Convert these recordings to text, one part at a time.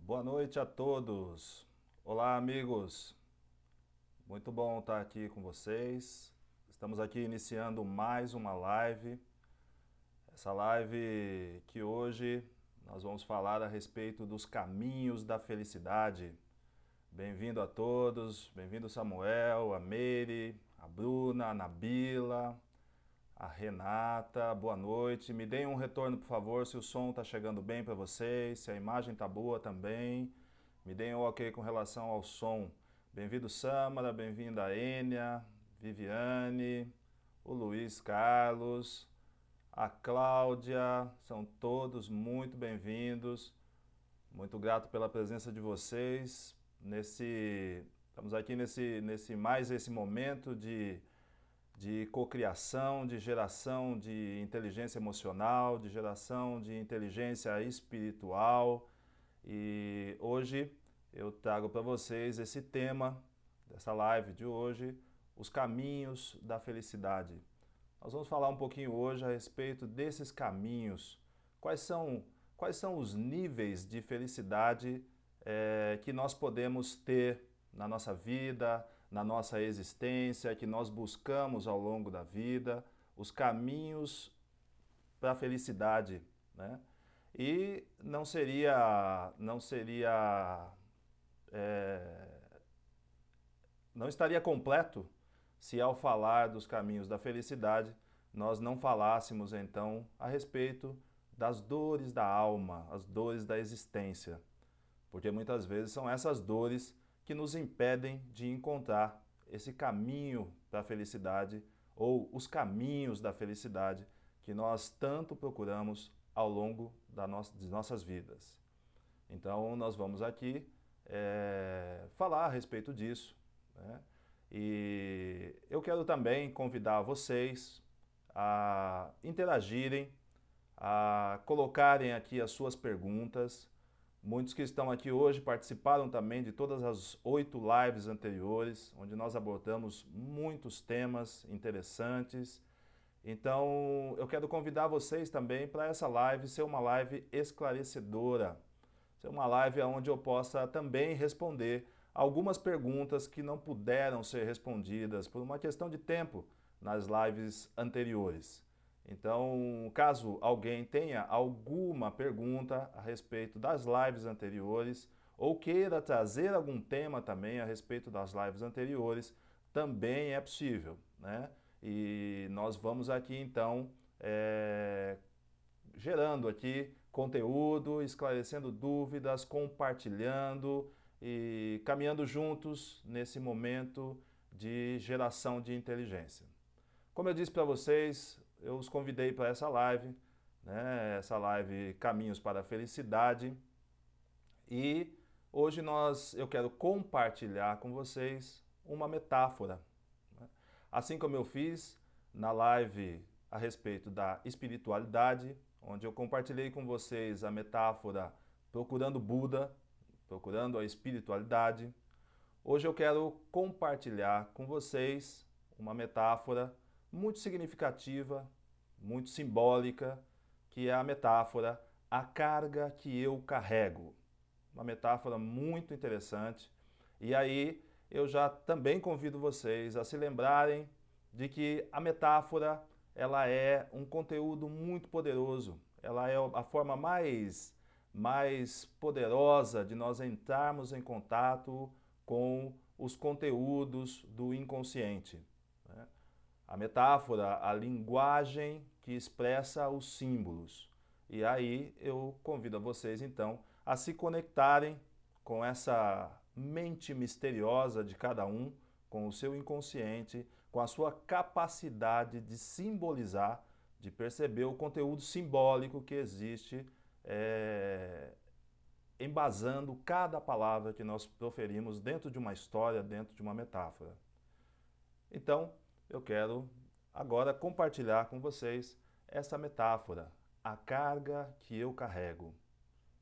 Boa noite a todos. Olá, amigos. Muito bom estar aqui com vocês. Estamos aqui iniciando mais uma live. Essa live que hoje nós vamos falar a respeito dos caminhos da felicidade. Bem-vindo a todos. Bem-vindo Samuel, a Meire, a Bruna, a Nabila, a Renata. Boa noite. Me deem um retorno, por favor, se o som está chegando bem para vocês, se a imagem está boa também. Me deem um ok com relação ao som. Bem-vindo Samara, bem-vinda Ênia, Viviane, o Luiz Carlos, a Cláudia, são todos muito bem-vindos. Muito grato pela presença de vocês. Estamos aqui nesse momento de cocriação, de geração de inteligência emocional, de geração de inteligência espiritual. E hoje eu trago para vocês esse tema dessa live de hoje, os caminhos da felicidade. Nós vamos falar um pouquinho hoje a respeito desses caminhos. Quais são, quais são os níveis de felicidade que nós podemos ter na nossa vida, na nossa existência, que nós buscamos ao longo da vida, os caminhos para a felicidade, né? E é, não estaria completo se ao falar dos caminhos da felicidade nós não falássemos então a respeito das dores da alma, as dores da existência, porque muitas vezes são essas dores que nos impedem de encontrar esse caminho da felicidade ou os caminhos da felicidade que nós tanto procuramos ao longo de nossas vidas. Então, nós vamos aqui falar a respeito disso, né? E eu quero também convidar vocês a interagirem, a colocarem aqui as suas perguntas. Muitos que estão aqui hoje participaram também de todas as 8 lives anteriores, onde nós abordamos muitos temas interessantes. Então, eu quero convidar vocês também para essa live ser uma live esclarecedora, ser uma live onde eu possa também responder algumas perguntas que não puderam ser respondidas por uma questão de tempo nas lives anteriores. Então, caso alguém tenha alguma pergunta a respeito das lives anteriores ou queira trazer algum tema também a respeito das lives anteriores, também é possível, né? E nós vamos aqui então gerando aqui conteúdo, esclarecendo dúvidas, compartilhando e caminhando juntos nesse momento de geração de inteligência. Como eu disse para vocês, eu os convidei para essa live, né? Essa live Caminhos para a Felicidade. E hoje eu quero compartilhar com vocês uma metáfora, né? Assim como eu fiz na live a respeito da espiritualidade, onde eu compartilhei com vocês a metáfora procurando Buda, procurando a espiritualidade. Hoje eu quero compartilhar com vocês uma metáfora muito significativa, muito simbólica, que é a metáfora a carga que eu carrego. Uma metáfora muito interessante. E aí eu já também convido vocês a se lembrarem de que a metáfora ela é um conteúdo muito poderoso. Ela é a forma mais poderosa de nós entrarmos em contato com os conteúdos do inconsciente, né? A metáfora, a linguagem que expressa os símbolos. E aí eu convido a vocês então a se conectarem com essa mente misteriosa de cada um, com o seu inconsciente, com a sua capacidade de simbolizar, de perceber o conteúdo simbólico que existe embasando cada palavra que nós proferimos dentro de uma história, dentro de uma metáfora. Então, eu quero agora compartilhar com vocês essa metáfora, a carga que eu carrego,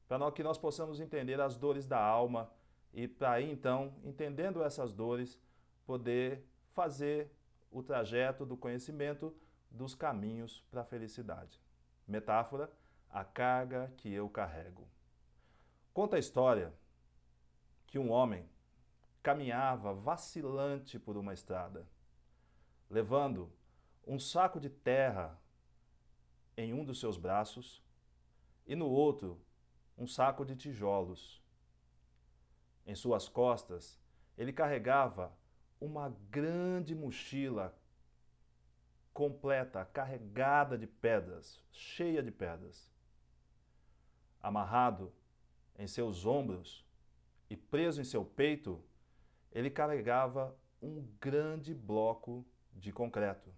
para que nós possamos entender as dores da alma e para aí então, entendendo essas dores, poder fazer o trajeto do conhecimento dos caminhos para a felicidade. Metáfora, a carga que eu carrego. Conta a história que um homem caminhava vacilante por uma estrada, levando um saco de terra em um dos seus braços e no outro um saco de tijolos. Em suas costas, ele carregava uma grande mochila completa, carregada de pedras, cheia de pedras. Amarrado em seus ombros e preso em seu peito, ele carregava um grande bloco de concreto.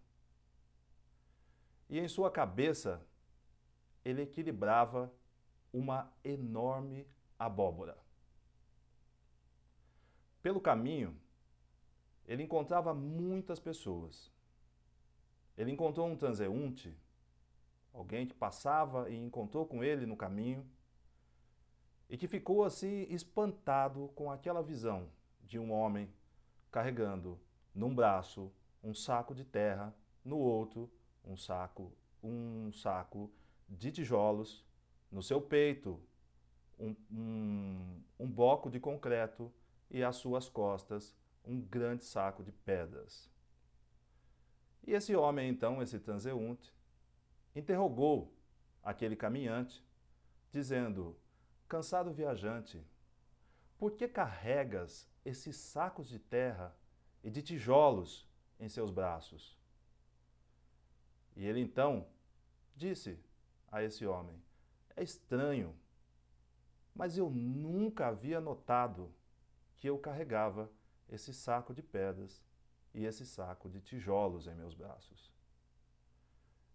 E em sua cabeça, ele equilibrava uma enorme abóbora. Pelo caminho, ele encontrava muitas pessoas. Ele encontrou um transeunte, alguém que passava e encontrou com ele no caminho, e que ficou assim espantado com aquela visão de um homem carregando num braço um saco de terra, no outro um saco de tijolos, no seu peito um bloco de concreto e às suas costas um grande saco de pedras. E esse homem, então, esse transeunte, interrogou aquele caminhante, dizendo: cansado viajante, por que carregas esses sacos de terra e de tijolos em seus braços? E ele então disse a esse homem: é estranho, mas eu nunca havia notado que eu carregava esse saco de pedras e esse saco de tijolos em meus braços.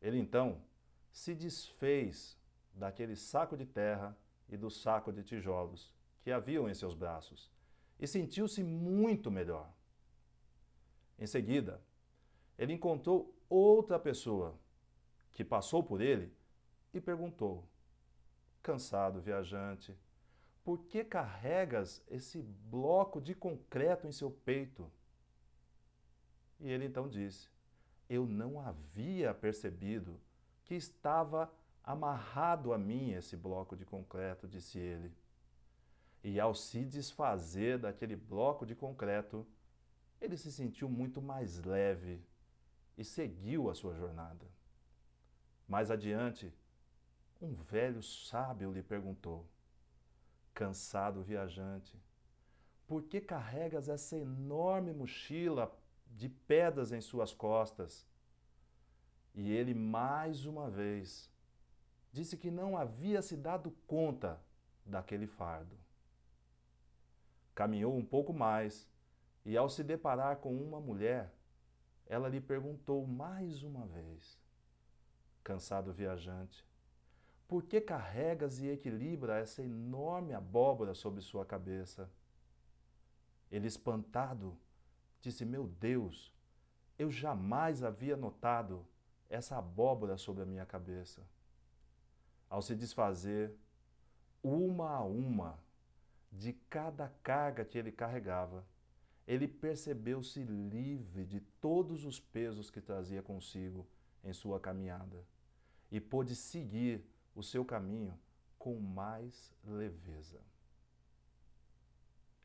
Ele então se desfez daquele saco de terra e do saco de tijolos que haviam em seus braços e sentiu-se muito melhor. Em seguida, ele encontrou outra pessoa que passou por ele e perguntou: cansado viajante, por que carregas esse bloco de concreto em seu peito? E ele então disse: eu não havia percebido que estava amarrado a mim esse bloco de concreto, disse ele. E ao se desfazer daquele bloco de concreto, ele se sentiu muito mais leve e seguiu a sua jornada. Mais adiante, um velho sábio lhe perguntou: cansado viajante, por que carregas essa enorme mochila de pedras em suas costas? E ele, mais uma vez, disse que não havia se dado conta daquele fardo. Caminhou um pouco mais e, ao se deparar com uma mulher, ela lhe perguntou mais uma vez: cansado viajante, por que carregas e equilibra essa enorme abóbora sobre sua cabeça? Ele, espantado, disse: meu Deus, eu jamais havia notado essa abóbora sobre a minha cabeça. Ao se desfazer, uma a uma, de cada carga que ele carregava, ele percebeu-se livre de todos os pesos que trazia consigo em sua caminhada e pôde seguir o seu caminho com mais leveza.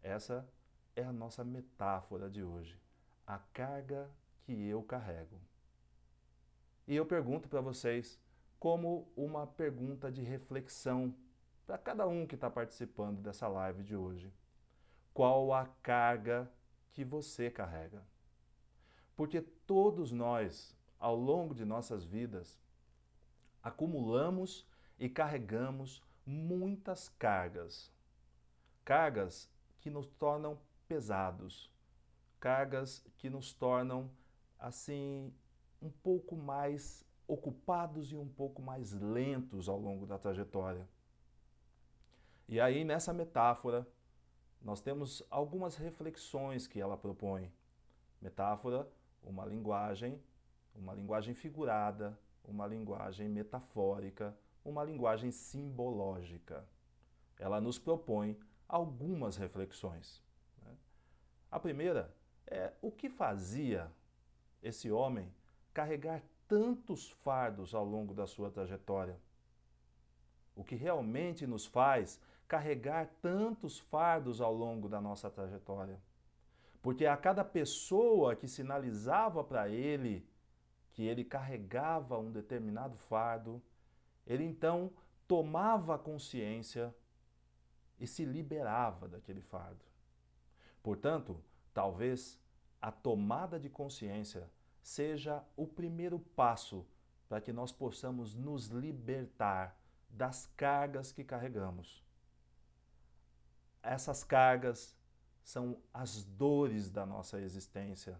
Essa é a nossa metáfora de hoje, a carga que eu carrego. E eu pergunto para vocês, como uma pergunta de reflexão para cada um que está participando dessa live de hoje: qual a carga que você carrega? Porque todos nós, ao longo de nossas vidas, acumulamos e carregamos muitas cargas. Cargas que nos tornam pesados, cargas que nos tornam, assim, um pouco mais ocupados e um pouco mais lentos ao longo da trajetória. E aí, nessa metáfora, nós temos algumas reflexões que ela propõe. Metáfora, uma linguagem figurada, uma linguagem metafórica, uma linguagem simbológica. Ela nos propõe algumas reflexões. A primeira é: o que fazia esse homem carregar tantos fardos ao longo da sua trajetória? o que realmente nos faz carregar tantos fardos ao longo da nossa trajetória. Porque a cada pessoa que sinalizava para ele que ele carregava um determinado fardo, ele então tomava consciência e se liberava daquele fardo. Portanto, talvez a tomada de consciência seja o primeiro passo para que nós possamos nos libertar das cargas que carregamos. Essas cargas são as dores da nossa existência.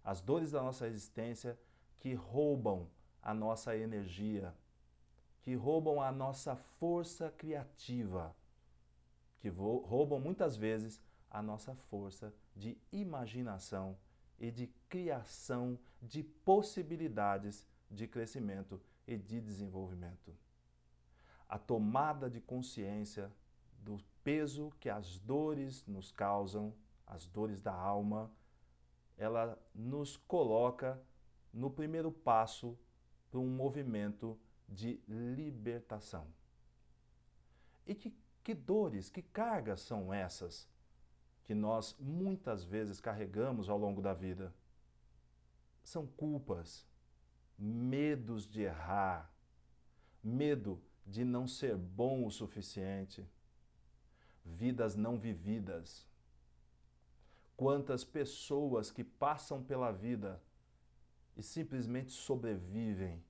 As dores da nossa existência que roubam a nossa energia, que roubam a nossa força criativa, que roubam muitas vezes a nossa força de imaginação e de criação de possibilidades de crescimento e de desenvolvimento. A tomada de consciência do peso que as dores nos causam, as dores da alma, ela nos coloca no primeiro passo para um movimento de libertação. E que dores, que cargas são essas que nós muitas vezes carregamos ao longo da vida? São culpas, medos de errar, medo de não ser bom o suficiente, vidas não vividas. Quantas pessoas que passam pela vida e simplesmente sobrevivem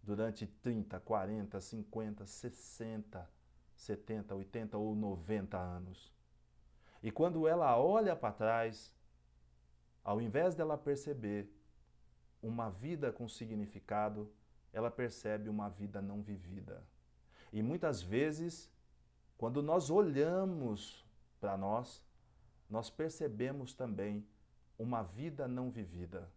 durante 30, 40, 50, 60, 70, 80 ou 90 anos. E quando ela olha para trás, ao invés dela perceber uma vida com significado, ela percebe uma vida não vivida. E muitas vezes, quando nós olhamos para nós percebemos também uma vida não vivida.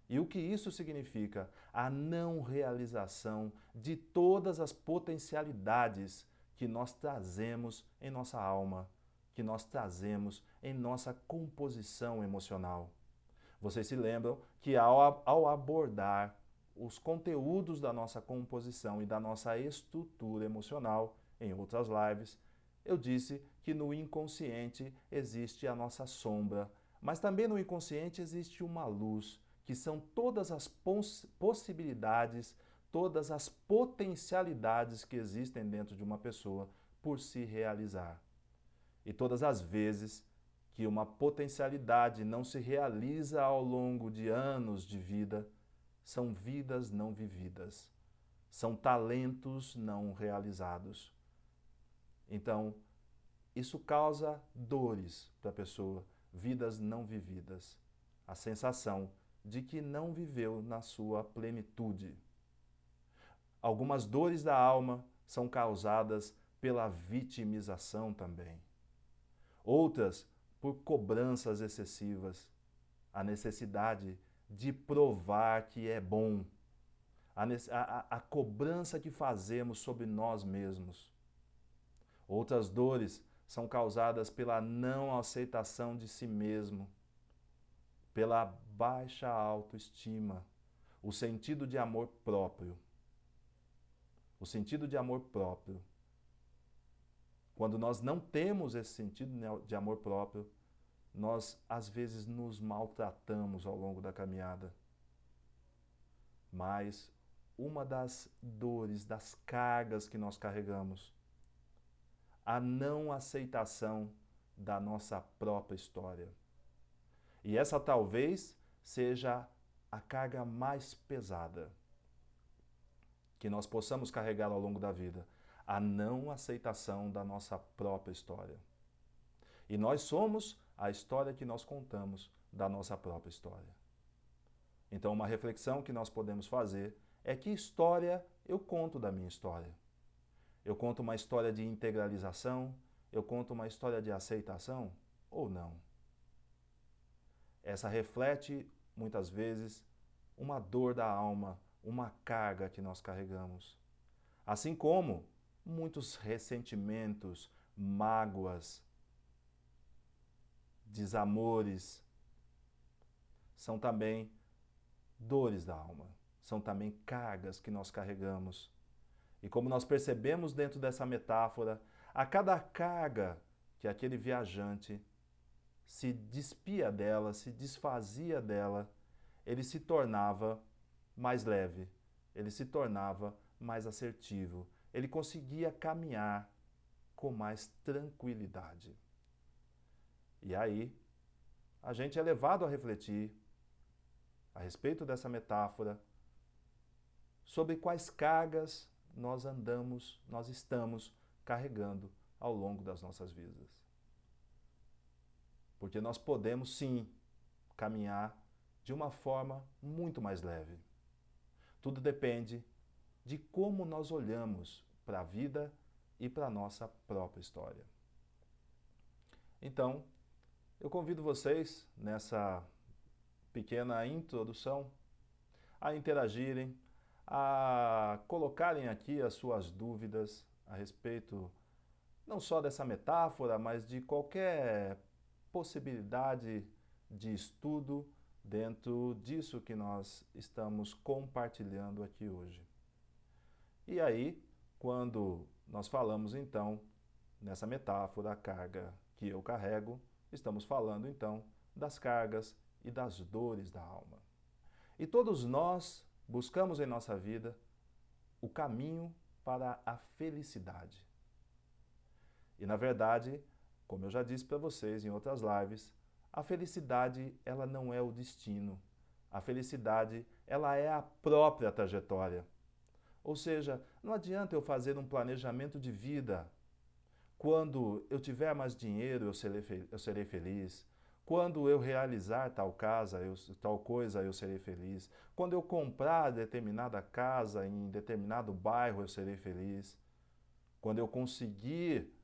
E o que isso significa? A não realização de todas as potencialidades que nós trazemos em nossa alma, que nós trazemos em nossa composição emocional. Vocês se lembram que ao abordar os conteúdos da nossa composição e da nossa estrutura emocional em outras lives, eu disse que no inconsciente existe a nossa sombra, mas também no inconsciente existe uma luz, que são todas as possibilidades, todas as potencialidades que existem dentro de uma pessoa por se realizar. E todas as vezes que uma potencialidade não se realiza ao longo de anos de vida, são vidas não vividas, são talentos não realizados. Então, isso causa dores para a pessoa, vidas não vividas, a sensação de que não viveu na sua plenitude. Algumas dores da alma são causadas pela vitimização também. Outras por cobranças excessivas, a necessidade de provar que é bom, a cobrança que fazemos sobre nós mesmos. Outras dores são causadas pela não aceitação de si mesmo, pela baixa autoestima, o sentido de amor próprio. O sentido de amor próprio. Quando nós não temos esse sentido de amor próprio, nós às vezes nos maltratamos ao longo da caminhada. Mas uma das dores, das cargas que nós carregamos, a não aceitação da nossa própria história. E essa talvez seja a carga mais pesada que nós possamos carregar ao longo da vida, a não aceitação da nossa própria história. E nós somos a história que nós contamos da nossa própria história. Então, uma reflexão que nós podemos fazer é que história eu conto da minha história. Eu conto uma história de integralização, eu conto uma história de aceitação ou não? Essa reflete, muitas vezes, uma dor da alma, uma carga que nós carregamos. Assim como muitos ressentimentos, mágoas, desamores, são também dores da alma, são também cargas que nós carregamos. E como nós percebemos dentro dessa metáfora, a cada carga que aquele viajante se despia dela, se desfazia dela, ele se tornava mais leve, ele se tornava mais assertivo, ele conseguia caminhar com mais tranquilidade. E aí, a gente é levado a refletir a respeito dessa metáfora sobre quais cargas nós estamos carregando ao longo das nossas vidas. Porque nós podemos sim caminhar de uma forma muito mais leve. Tudo depende de como nós olhamos para a vida e para a nossa própria história. Então, eu convido vocês nessa pequena introdução a interagirem, a colocarem aqui as suas dúvidas a respeito não só dessa metáfora, mas de qualquer possibilidade de estudo dentro disso que nós estamos compartilhando aqui hoje. E aí, quando nós falamos então nessa metáfora, a carga que eu carrego, estamos falando então das cargas e das dores da alma. E todos nós buscamos em nossa vida o caminho para a felicidade. E na verdade, como eu já disse para vocês em outras lives, a felicidade ela não é o destino. A felicidade ela é a própria trajetória. Ou seja, não adianta eu fazer um planejamento de vida. Quando eu tiver mais dinheiro, eu serei feliz. Quando eu realizar tal coisa, eu serei feliz. Quando eu comprar determinada casa em determinado bairro, eu serei feliz. Quando eu conseguir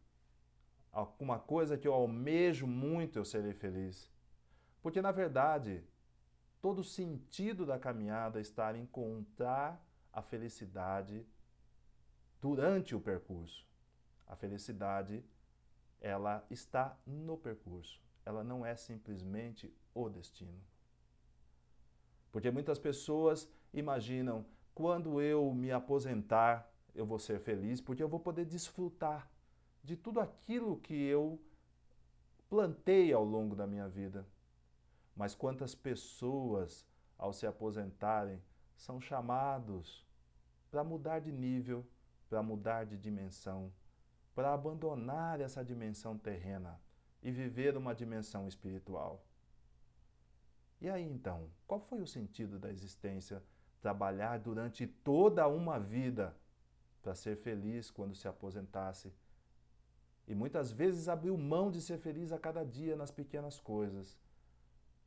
alguma coisa que eu almejo muito, eu serei feliz. Porque, na verdade, todo o sentido da caminhada está em encontrar a felicidade durante o percurso. A felicidade, ela está no percurso. Ela não é simplesmente o destino. Porque muitas pessoas imaginam, quando eu me aposentar, eu vou ser feliz, porque eu vou poder desfrutar de tudo aquilo que eu plantei ao longo da minha vida. Mas quantas pessoas, ao se aposentarem, são chamados para mudar de nível, para mudar de dimensão, para abandonar essa dimensão terrena e viver uma dimensão espiritual. E aí então, qual foi o sentido da existência? Trabalhar durante toda uma vida para ser feliz quando se aposentasse. E muitas vezes abriu mão de ser feliz a cada dia nas pequenas coisas.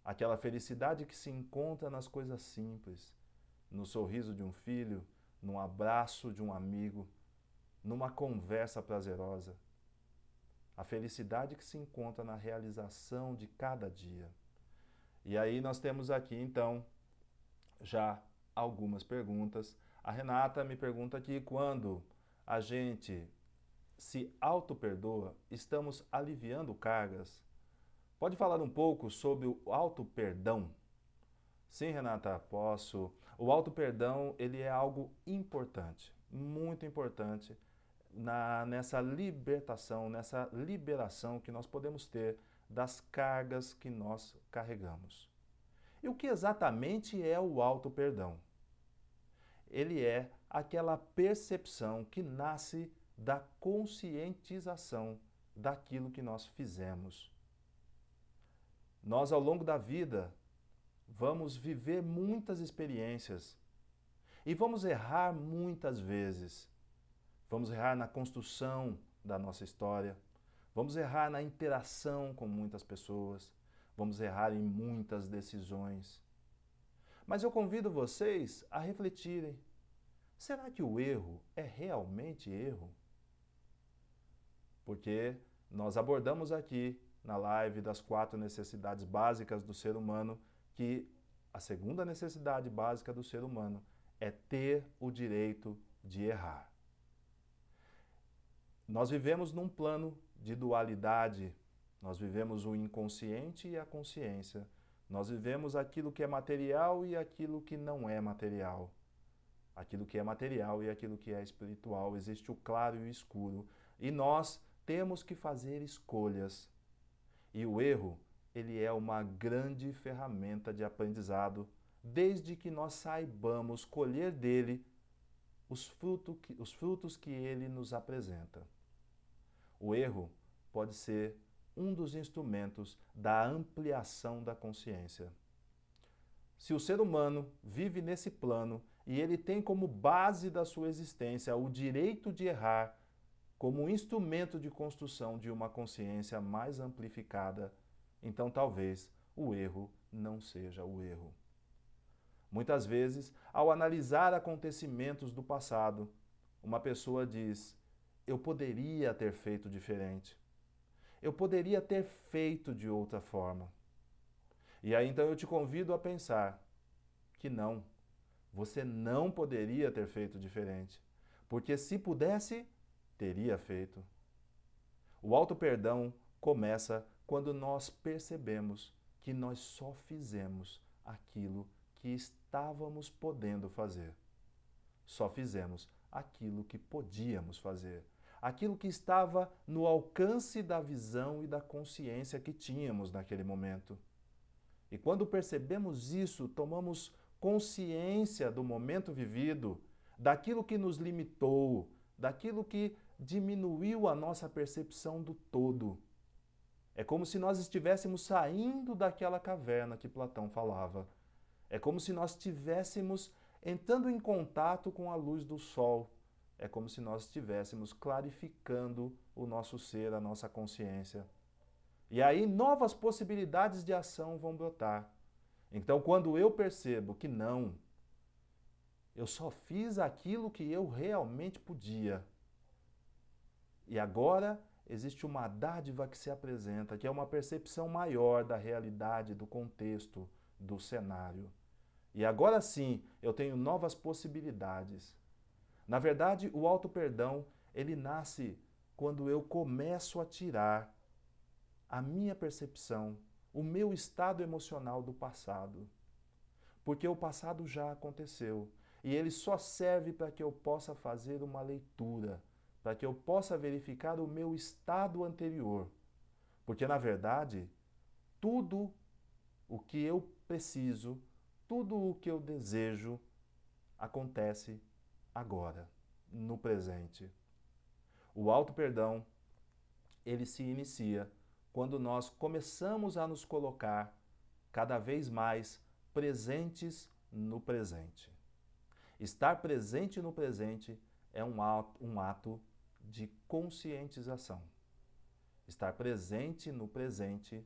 Aquela felicidade que se encontra nas coisas simples, no sorriso de um filho, num abraço de um amigo, numa conversa prazerosa. A felicidade que se encontra na realização de cada dia. E aí nós temos aqui, então, já algumas perguntas. A Renata me pergunta aqui, quando a gente se auto-perdoa, estamos aliviando cargas? Pode falar um pouco sobre o auto-perdão? Sim, Renata, posso. O auto-perdão, ele é algo importante, muito importante, nessa libertação, nessa liberação que nós podemos ter das cargas que nós carregamos. E o que exatamente é o auto-perdão? Ele é aquela percepção que nasce da conscientização daquilo que nós fizemos. Nós, ao longo da vida, vamos viver muitas experiências e vamos errar muitas vezes. Vamos errar na construção da nossa história, vamos errar na interação com muitas pessoas, vamos errar em muitas decisões. Mas eu convido vocês a refletirem: será que o erro é realmente erro? Porque nós abordamos aqui na live das 4 necessidades básicas do ser humano que a segunda necessidade básica do ser humano é ter o direito de errar. Nós vivemos num plano de dualidade, nós vivemos o inconsciente e a consciência, nós vivemos aquilo que é material e aquilo que não é material. aquilo que é material e aquilo que é espiritual. Existe o claro e o escuro. E nós temos que fazer escolhas. E o erro, ele é uma grande ferramenta de aprendizado, desde que nós saibamos colher dele os frutos que ele nos apresenta. O erro pode ser um dos instrumentos da ampliação da consciência. Se o ser humano vive nesse plano e ele tem como base da sua existência o direito de errar como instrumento de construção de uma consciência mais amplificada, então talvez o erro não seja o erro. Muitas vezes, ao analisar acontecimentos do passado, uma pessoa diz: eu poderia ter feito diferente. Eu poderia ter feito de outra forma. E aí então eu te convido a pensar que não, você não poderia ter feito diferente, porque se pudesse, teria feito. O auto-perdão começa quando nós percebemos que nós só fizemos aquilo que estávamos podendo fazer. Só fizemos aquilo que podíamos fazer, aquilo que estava no alcance da visão e da consciência que tínhamos naquele momento. E quando percebemos isso, tomamos consciência do momento vivido, daquilo que nos limitou, daquilo que diminuiu a nossa percepção do todo. É como se nós estivéssemos saindo daquela caverna que Platão falava. É como se nós estivéssemos entrando em contato com a luz do sol. É como se nós estivéssemos clarificando o nosso ser, a nossa consciência. E aí novas possibilidades de ação vão brotar. Então, quando eu percebo que não, eu só fiz aquilo que eu realmente podia. E agora existe uma dádiva que se apresenta, que é uma percepção maior da realidade, do contexto, do cenário. E agora sim, eu tenho novas possibilidades. Na verdade, o auto-perdão, ele nasce quando eu começo a tirar a minha percepção, o meu estado emocional do passado. Porque o passado já aconteceu e ele só serve para que eu possa fazer uma leitura, para que eu possa verificar o meu estado anterior. Porque, na verdade, tudo o que eu preciso, tudo o que eu desejo, acontece agora, no presente. O auto-perdão, ele se inicia quando nós começamos a nos colocar cada vez mais presentes no presente. Estar presente no presente é um ato de conscientização. Estar presente no presente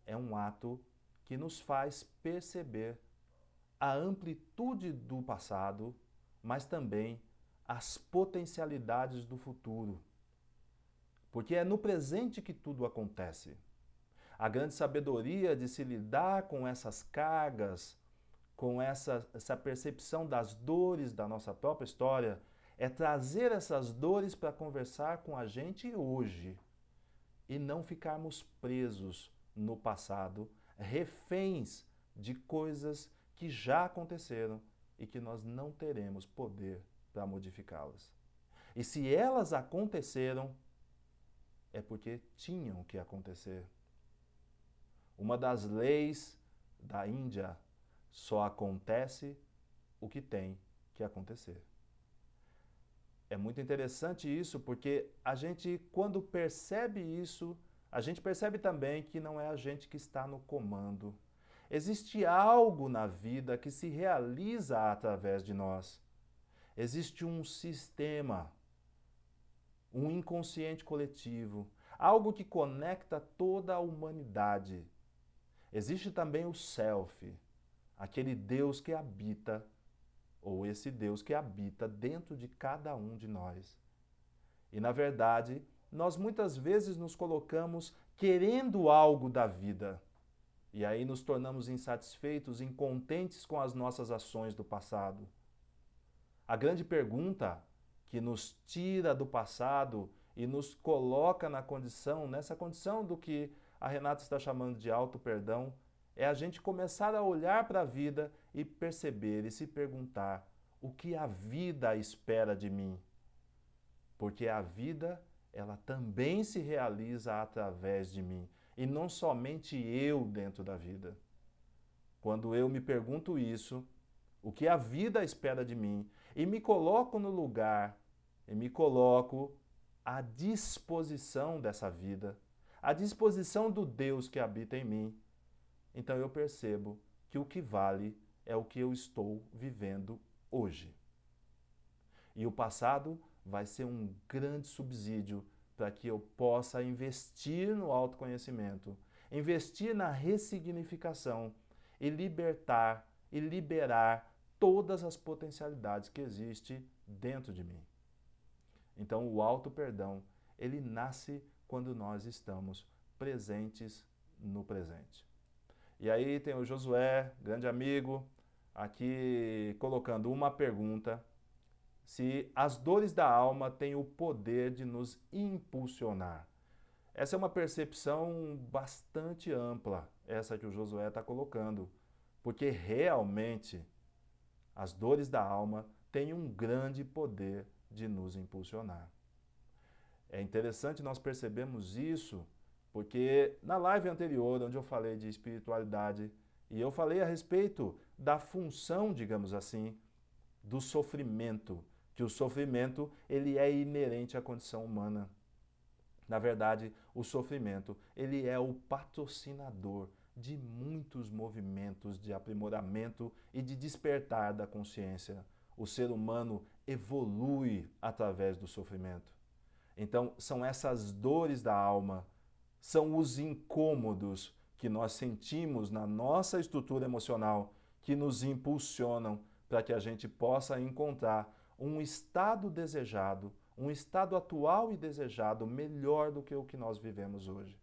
é um ato que nos faz perceber a amplitude do passado, mas também as potencialidades do futuro. Porque é no presente que tudo acontece. A grande sabedoria de se lidar com essas cargas, com essa percepção das dores da nossa própria história, é trazer essas dores para conversar com a gente hoje e não ficarmos presos no passado, reféns de coisas que já aconteceram e que nós não teremos poder para modificá-las. E se elas aconteceram, é porque tinham que acontecer. Uma das leis da Índia: só acontece o que tem que acontecer. É muito interessante isso, porque a gente, quando percebe isso, a gente percebe também que não é a gente que está no comando. Existe algo na vida que se realiza através de nós. Existe um sistema, um inconsciente coletivo, algo que conecta toda a humanidade. Existe também o Self, aquele Deus que habita, ou esse Deus que habita dentro de cada um de nós. E na verdade, nós muitas vezes nos colocamos querendo algo da vida. E aí nos tornamos insatisfeitos, incontentes com as nossas ações do passado. A grande pergunta que nos tira do passado e nos coloca nessa condição do que a Renata está chamando de auto-perdão, é a gente começar a olhar para a vida e perceber e se perguntar: o que a vida espera de mim. Porque a vida, ela também se realiza através de mim, e não somente eu dentro da vida. Quando eu me pergunto isso, o que a vida espera de mim, e me coloco no lugar, e me coloco à disposição dessa vida, à disposição do Deus que habita em mim, então eu percebo que o que vale é o que eu estou vivendo hoje. E o passado vai ser um grande subsídio para que eu possa investir no autoconhecimento, investir na ressignificação e libertar e liberar todas as potencialidades que existem dentro de mim. Então, o auto-perdão, ele nasce quando nós estamos presentes no presente. E aí tem o Josué, grande amigo, aqui colocando uma pergunta: se as dores da alma têm o poder de nos impulsionar. Essa é uma percepção bastante ampla, essa que o Josué está colocando, porque realmente as dores da alma têm um grande poder de nos impulsionar. É interessante nós percebermos isso, porque na live anterior, onde eu falei de espiritualidade, e eu falei a respeito da função, digamos assim, do sofrimento, que o sofrimento ele é inerente à condição humana. Na verdade, o sofrimento ele é o patrocinador de muitos movimentos de aprimoramento e de despertar da consciência. O ser humano evolui através do sofrimento. Então, são essas dores da alma, são os incômodos que nós sentimos na nossa estrutura emocional que nos impulsionam para que a gente possa encontrar um estado desejado, um estado atual e desejado melhor do que o que nós vivemos hoje.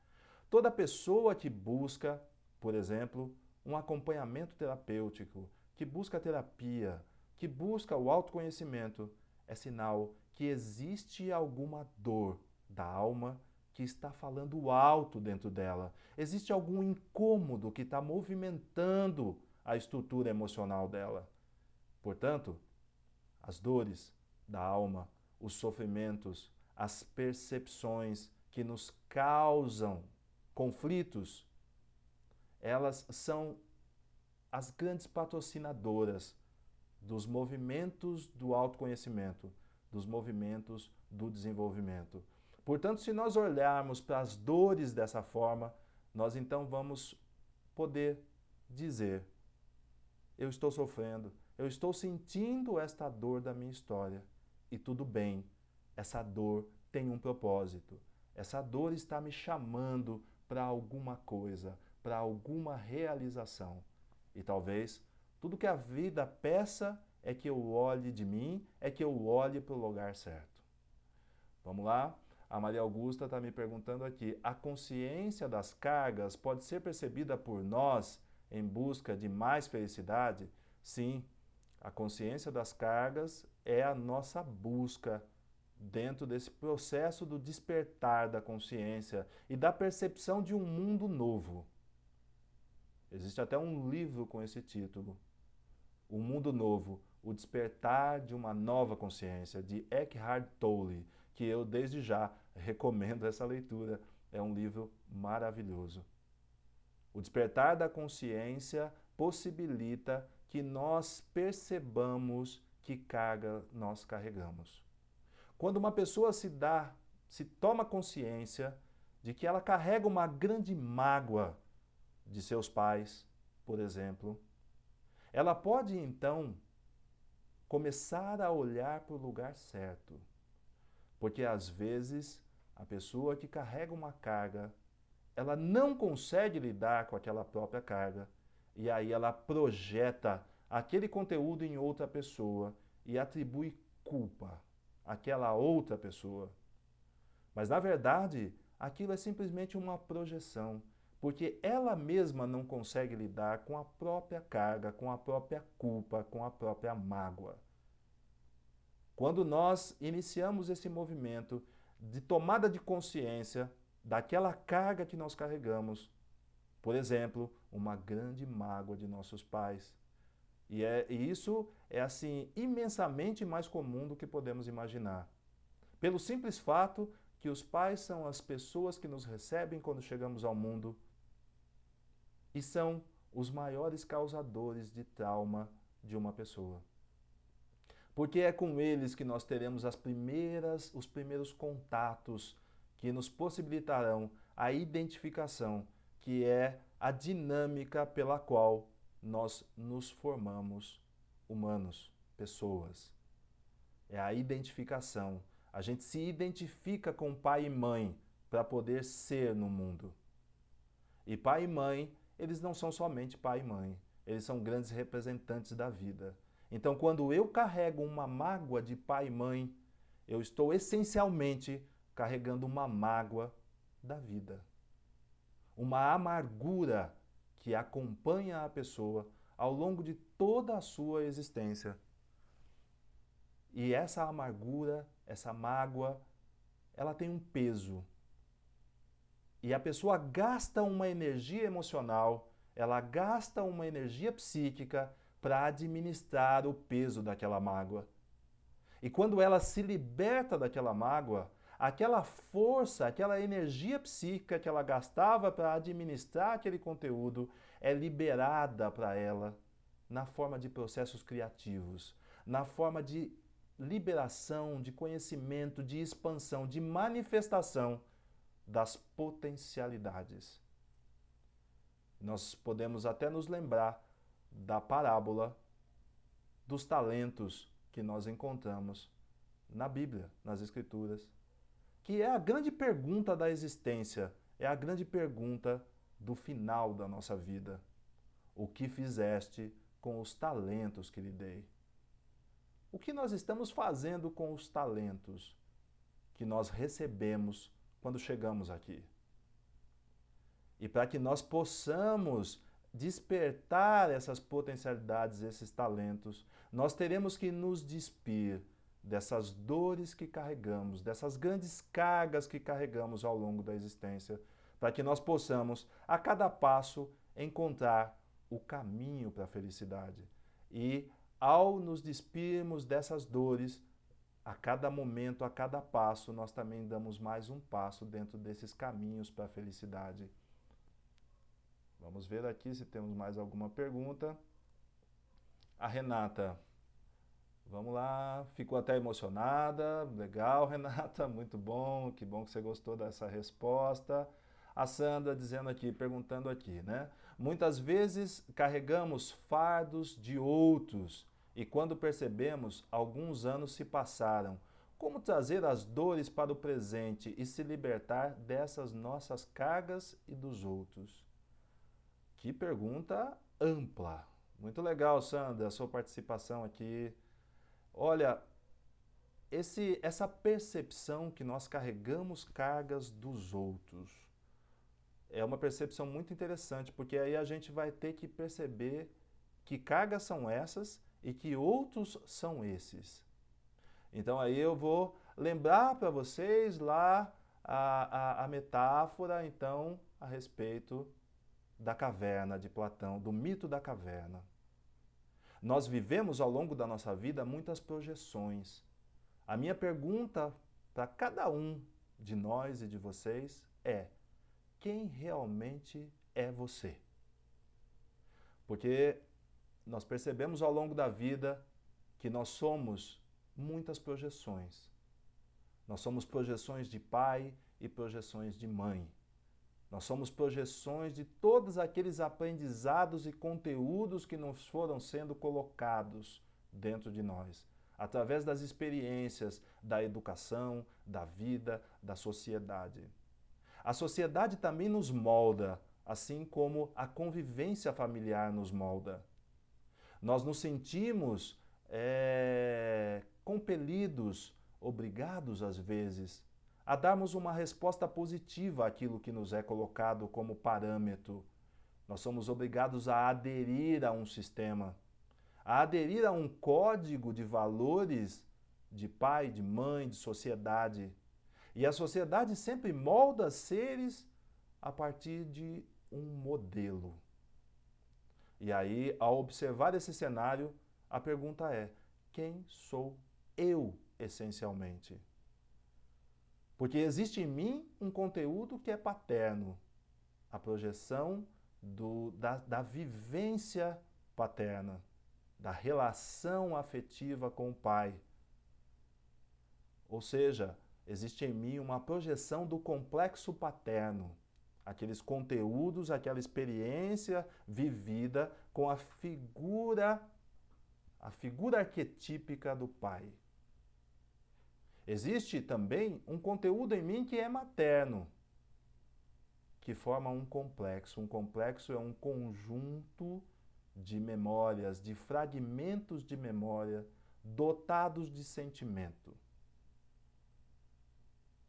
Toda pessoa que busca, por exemplo, um acompanhamento terapêutico, que busca terapia, que busca o autoconhecimento, é sinal que existe alguma dor da alma que está falando alto dentro dela. Existe algum incômodo que está movimentando a estrutura emocional dela. Portanto, as dores da alma, os sofrimentos, as percepções que nos causam conflitos, elas são as grandes patrocinadoras dos movimentos do autoconhecimento, dos movimentos do desenvolvimento. Portanto, se nós olharmos para as dores dessa forma, nós então vamos poder dizer: eu estou sofrendo, eu estou sentindo esta dor da minha história. E tudo bem, essa dor tem um propósito. Essa dor está me chamando para alguma coisa, para alguma realização. E talvez tudo que a vida peça é que eu olhe de mim, é que eu olhe para o lugar certo. Vamos lá? A Maria Augusta está me perguntando aqui: a consciência das cargas pode ser percebida por nós em busca de mais felicidade? Sim, a consciência das cargas é a nossa busca dentro desse processo do despertar da consciência e da percepção de um mundo novo. Existe até um livro com esse título, O Mundo Novo, o Despertar de uma Nova Consciência, de Eckhart Tolle, que eu desde já recomendo essa leitura. É um livro maravilhoso. O despertar da consciência possibilita que nós percebamos que carga nós carregamos. Quando uma pessoa se toma consciência de que ela carrega uma grande mágoa de seus pais, por exemplo, ela pode então começar a olhar para o lugar certo. Porque às vezes a pessoa que carrega uma carga, ela não consegue lidar com aquela própria carga, e aí ela projeta aquele conteúdo em outra pessoa e atribui culpa àquela outra pessoa. Mas na verdade, aquilo é simplesmente uma projeção, porque ela mesma não consegue lidar com a própria carga, com a própria culpa, com a própria mágoa. Quando nós iniciamos esse movimento de tomada de consciência daquela carga que nós carregamos, por exemplo, uma grande mágoa de nossos pais, E isso é assim imensamente mais comum do que podemos imaginar. Pelo simples fato que os pais são as pessoas que nos recebem quando chegamos ao mundo e são os maiores causadores de trauma de uma pessoa. Porque é com eles que nós teremos os primeiros contatos que nos possibilitarão a identificação, que é a dinâmica pela qual nós nos formamos humanos, pessoas. É a identificação. A gente se identifica com pai e mãe para poder ser no mundo. E pai e mãe, eles não são somente pai e mãe, eles são grandes representantes da vida. Então, quando eu carrego uma mágoa de pai e mãe, eu estou essencialmente carregando uma mágoa da vida. Uma amargura que acompanha a pessoa ao longo de toda a sua existência. E essa amargura, essa mágoa, ela tem um peso. E a pessoa gasta uma energia emocional, ela gasta uma energia psíquica para administrar o peso daquela mágoa. E quando ela se liberta daquela mágoa, aquela força, aquela energia psíquica que ela gastava para administrar aquele conteúdo é liberada para ela na forma de processos criativos, na forma de liberação, de conhecimento, de expansão, de manifestação das potencialidades. Nós podemos até nos lembrar da parábola dos talentos que nós encontramos na Bíblia, nas Escrituras, que é a grande pergunta da existência, é a grande pergunta do final da nossa vida. O que fizeste com os talentos que lhe dei? O que nós estamos fazendo com os talentos que nós recebemos quando chegamos aqui? E para que nós possamos despertar essas potencialidades, esses talentos, nós teremos que nos despir dessas dores que carregamos, dessas grandes cargas que carregamos ao longo da existência, para que nós possamos, a cada passo, encontrar o caminho para a felicidade. E, ao nos despirmos dessas dores, a cada momento, a cada passo, nós também damos mais um passo dentro desses caminhos para a felicidade. Vamos ver aqui se temos mais alguma pergunta. A Renata, vamos lá, ficou até emocionada. Legal, Renata, muito bom, que bom que você gostou dessa resposta. A Sandra dizendo aqui, perguntando aqui, né? Muitas vezes carregamos fardos de outros e quando percebemos, alguns anos se passaram. Como trazer as dores para o presente e se libertar dessas nossas cargas e dos outros? Que pergunta ampla. Muito legal, Sandra, a sua participação aqui. Olha, essa percepção que nós carregamos cargas dos outros é uma percepção muito interessante, porque aí a gente vai ter que perceber que cargas são essas e que outros são esses. Então aí eu vou lembrar para vocês lá a metáfora, então, a respeito da caverna de Platão, do mito da caverna. Nós vivemos ao longo da nossa vida muitas projeções. A minha pergunta para cada um de nós e de vocês é: quem realmente é você? Porque nós percebemos ao longo da vida que nós somos muitas projeções. Nós somos projeções de pai e projeções de mãe. Nós somos projeções de todos aqueles aprendizados e conteúdos que nos foram sendo colocados dentro de nós, através das experiências, da educação, da vida, da sociedade. A sociedade também nos molda, assim como a convivência familiar nos molda. Nós nos sentimos compelidos, obrigados às vezes, a darmos uma resposta positiva àquilo que nos é colocado como parâmetro. Nós somos obrigados a aderir a um sistema, a aderir a um código de valores de pai, de mãe, de sociedade. E a sociedade sempre molda seres a partir de um modelo. E aí, ao observar esse cenário, a pergunta é: quem sou eu essencialmente? Porque existe em mim um conteúdo que é paterno, a projeção da vivência paterna, da relação afetiva com o pai. Ou seja, existe em mim uma projeção do complexo paterno, aqueles conteúdos, aquela experiência vivida com a figura arquetípica do pai. Existe também um conteúdo em mim que é materno, que forma um complexo. Um complexo é um conjunto de memórias, de fragmentos de memória dotados de sentimento.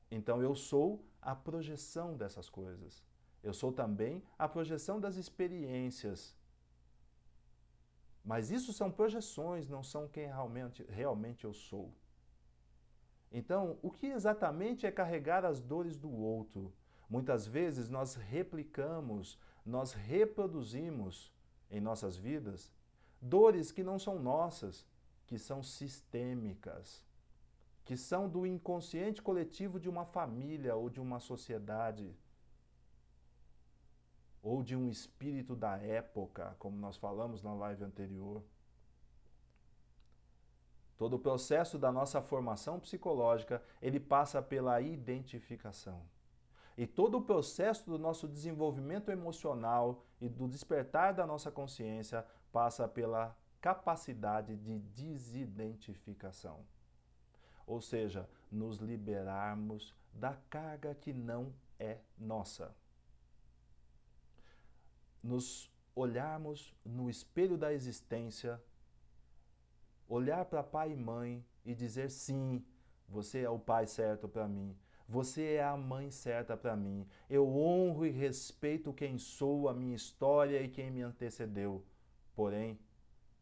Então eu sou a projeção dessas coisas. Eu sou também a projeção das experiências. Mas isso são projeções, não são quem realmente eu sou. Então, o que exatamente é carregar as dores do outro? Muitas vezes nós replicamos, nós reproduzimos em nossas vidas dores que não são nossas, que são sistêmicas, que são do inconsciente coletivo de uma família ou de uma sociedade, ou de um espírito da época, como nós falamos na live anterior. Todo o processo da nossa formação psicológica, ele passa pela identificação. E todo o processo do nosso desenvolvimento emocional e do despertar da nossa consciência passa pela capacidade de desidentificação. Ou seja, nos liberarmos da carga que não é nossa. Nos olharmos no espelho da existência, olhar para pai e mãe e dizer: sim, você é o pai certo para mim, você é a mãe certa para mim, eu honro e respeito quem sou, a minha história e quem me antecedeu. Porém,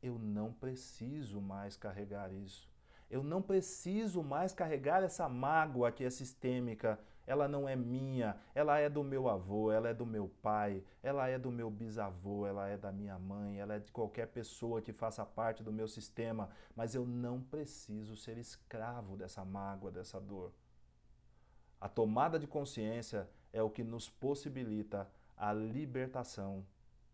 eu não preciso mais carregar isso. Eu não preciso mais carregar essa mágoa que é sistêmica. Ela não é minha, ela é do meu avô, ela é do meu pai, ela é do meu bisavô, ela é da minha mãe, ela é de qualquer pessoa que faça parte do meu sistema, mas eu não preciso ser escravo dessa mágoa, dessa dor. A tomada de consciência é o que nos possibilita a libertação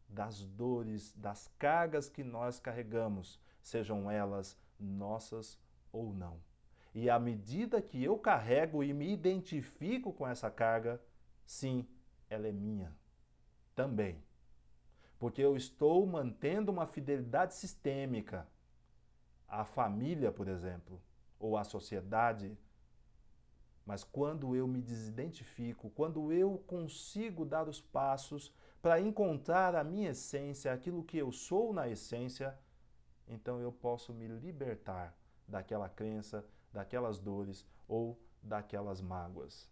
das dores, das cargas que nós carregamos, sejam elas nossas ou não. E à medida que eu carrego e me identifico com essa carga, sim, ela é minha também. Porque eu estou mantendo uma fidelidade sistêmica à família, por exemplo, ou à sociedade. Mas quando eu me desidentifico, quando eu consigo dar os passos para encontrar a minha essência, aquilo que eu sou na essência, então eu posso me libertar daquela crença, daquelas dores ou daquelas mágoas.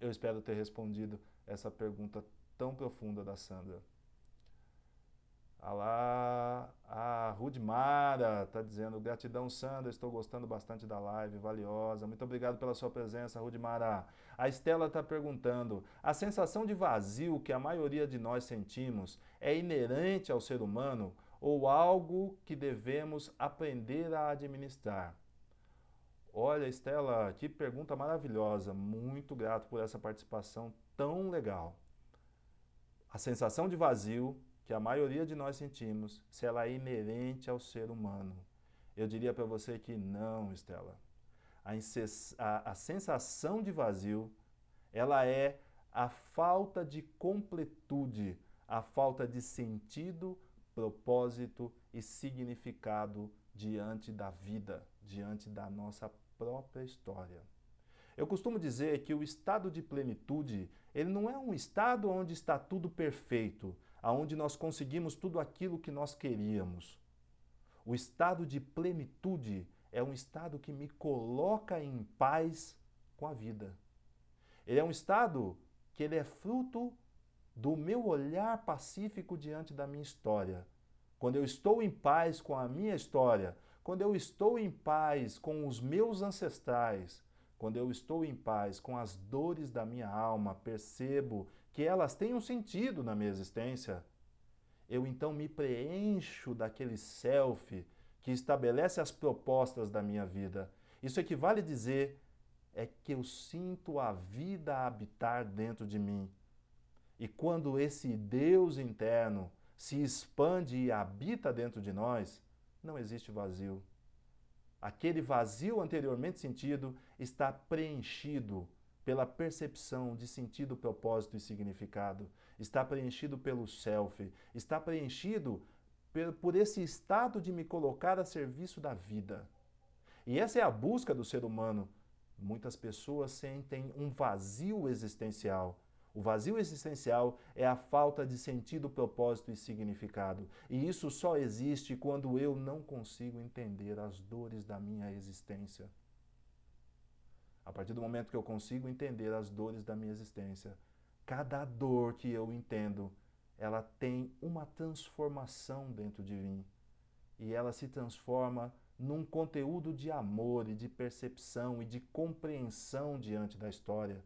Eu espero ter respondido essa pergunta tão profunda da Sandra. Alá, a Rudmara está dizendo: gratidão, Sandra, estou gostando bastante da live, valiosa. Muito obrigado pela sua presença, Rudmara. A Estela está perguntando: a sensação de vazio que a maioria de nós sentimos é inerente ao ser humano ou algo que devemos aprender a administrar? Olha, Estela, que pergunta maravilhosa. Muito grato por essa participação tão legal. A sensação de vazio que a maioria de nós sentimos, se ela é inerente ao ser humano. Eu diria para você que não, Estela. A sensação de vazio, ela é a falta de completude, a falta de sentido, propósito e significado diante da vida, diante da nossa própria história. Eu costumo dizer que o estado de plenitude, ele não é um estado onde está tudo perfeito, aonde nós conseguimos tudo aquilo que nós queríamos. O estado de plenitude é um estado que me coloca em paz com a vida. Ele é um estado que ele é fruto do meu olhar pacífico diante da minha história. Quando eu estou em paz com a minha história, quando eu estou em paz com os meus ancestrais, quando eu estou em paz com as dores da minha alma, percebo que elas têm um sentido na minha existência, eu então me preencho daquele self que estabelece as propostas da minha vida. Isso equivale a dizer é que eu sinto a vida habitar dentro de mim. E quando esse Deus interno se expande e habita dentro de nós, não existe vazio. Aquele vazio anteriormente sentido está preenchido pela percepção de sentido, propósito e significado. Está preenchido pelo self. Está preenchido por esse estado de me colocar a serviço da vida. E essa é a busca do ser humano. Muitas pessoas sentem um vazio existencial. O vazio existencial é a falta de sentido, propósito e significado. E isso só existe quando eu não consigo entender as dores da minha existência. A partir do momento que eu consigo entender as dores da minha existência, cada dor que eu entendo, ela tem uma transformação dentro de mim. E ela se transforma num conteúdo de amor e de percepção e de compreensão diante da história.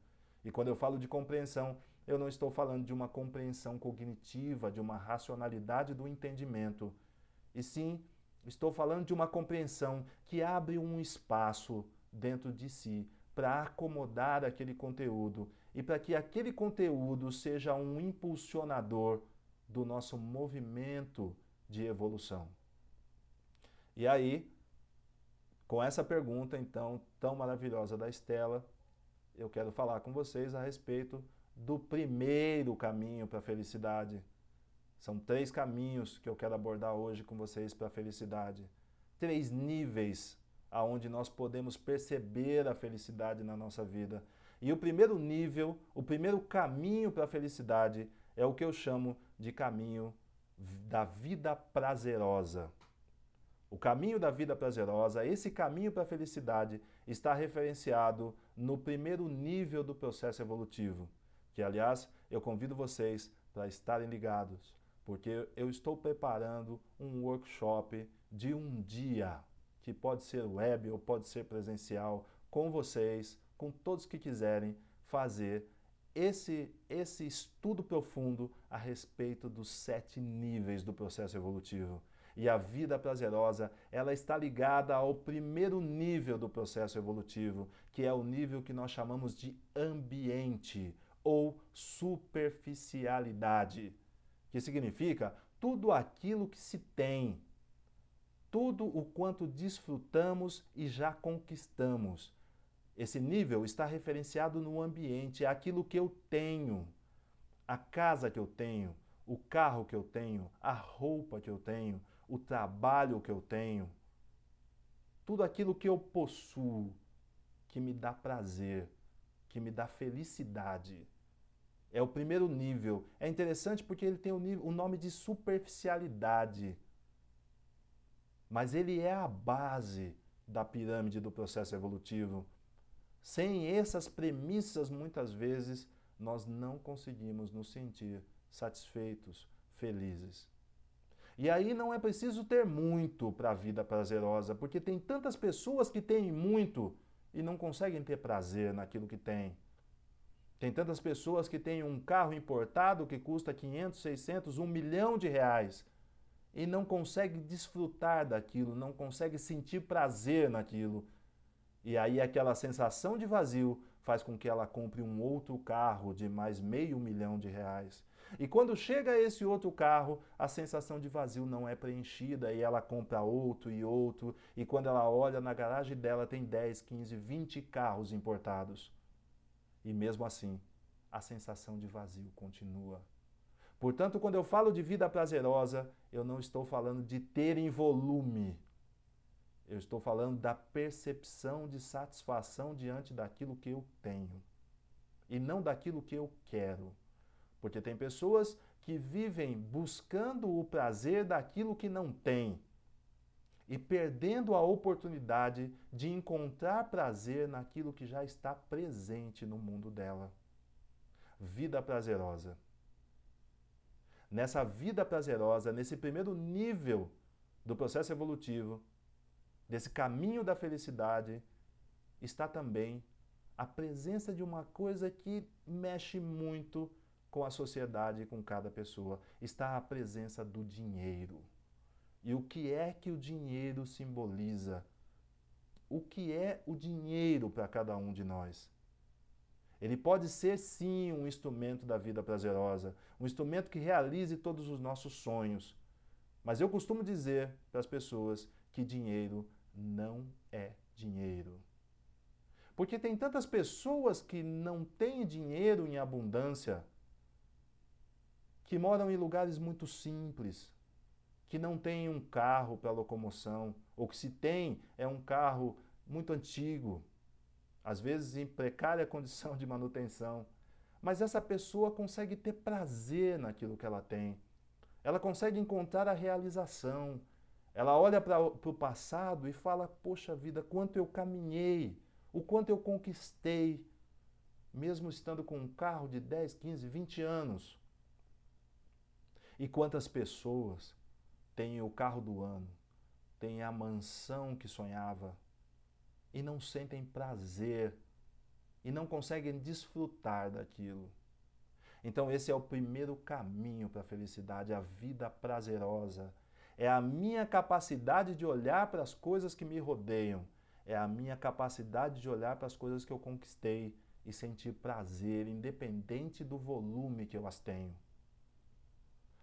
E quando eu falo de compreensão, eu não estou falando de uma compreensão cognitiva, de uma racionalidade do entendimento. E sim, estou falando de uma compreensão que abre um espaço dentro de si para acomodar aquele conteúdo e para que aquele conteúdo seja um impulsionador do nosso movimento de evolução. E aí, com essa pergunta, então, tão maravilhosa da Estela, eu quero falar com vocês a respeito do primeiro caminho para a felicidade. São 3 caminhos que eu quero abordar hoje com vocês para a felicidade. 3 níveis aonde nós podemos perceber a felicidade na nossa vida. E o primeiro nível, o primeiro caminho para a felicidade é o que eu chamo de caminho da vida prazerosa. O caminho da vida prazerosa, esse caminho para a felicidade, está referenciado no primeiro nível do processo evolutivo, que, aliás, eu convido vocês para estarem ligados, porque eu estou preparando um workshop de um dia, que pode ser web ou pode ser presencial, com vocês, com todos que quiserem fazer esse estudo profundo a respeito dos 7 níveis do processo evolutivo. E a vida prazerosa, ela está ligada ao primeiro nível do processo evolutivo, que é o nível que nós chamamos de ambiente ou superficialidade, que significa tudo aquilo que se tem, tudo o quanto desfrutamos e já conquistamos. Esse nível está referenciado no ambiente, é aquilo que eu tenho, a casa que eu tenho, o carro que eu tenho, a roupa que eu tenho, o trabalho que eu tenho, tudo aquilo que eu possuo, que me dá prazer, que me dá felicidade. É o primeiro nível. É interessante porque ele tem o nome de superficialidade, mas ele é a base da pirâmide do processo evolutivo. Sem essas premissas, muitas vezes, nós não conseguimos nos sentir satisfeitos, felizes. E aí não é preciso ter muito para a vida prazerosa, porque tem tantas pessoas que têm muito e não conseguem ter prazer naquilo que têm. Tem tantas pessoas que têm um carro importado que custa 500, 600, 1 milhão de reais e não conseguem desfrutar daquilo, não conseguem sentir prazer naquilo. E aí aquela sensação de vazio faz com que ela compre um outro carro de mais meio milhão de reais. E quando chega esse outro carro, a sensação de vazio não é preenchida e ela compra outro e outro. E quando ela olha na garagem dela tem 10, 15, 20 carros importados. E mesmo assim, a sensação de vazio continua. Portanto, quando eu falo de vida prazerosa, eu não estou falando de ter em volume. Eu estou falando da percepção de satisfação diante daquilo que eu tenho. E não daquilo que eu quero. Porque tem pessoas que vivem buscando o prazer daquilo que não tem e perdendo a oportunidade de encontrar prazer naquilo que já está presente no mundo dela. Vida prazerosa. Nessa vida prazerosa, nesse primeiro nível do processo evolutivo, desse caminho da felicidade, está também a presença de uma coisa que mexe muito com a sociedade e com cada pessoa, está a presença do dinheiro. E o que é que o dinheiro simboliza? O que é o dinheiro para cada um de nós? Ele pode ser sim um instrumento da vida prazerosa, um instrumento que realize todos os nossos sonhos. Mas eu costumo dizer para as pessoas que dinheiro não é dinheiro. Porque tem tantas pessoas que não têm dinheiro em abundância, que moram em lugares muito simples, que não têm um carro para locomoção, ou que se tem é um carro muito antigo, às vezes em precária condição de manutenção. Mas essa pessoa consegue ter prazer naquilo que ela tem. Ela consegue encontrar a realização. Ela olha para o passado e fala: poxa vida, quanto eu caminhei, o quanto eu conquistei, mesmo estando com um carro de 10, 15, 20 anos. E quantas pessoas têm o carro do ano, têm a mansão que sonhava e não sentem prazer e não conseguem desfrutar daquilo. Então esse é o primeiro caminho para a felicidade, a vida prazerosa. É a minha capacidade de olhar para as coisas que me rodeiam. É a minha capacidade de olhar para as coisas que eu conquistei e sentir prazer, independente do volume que eu as tenho.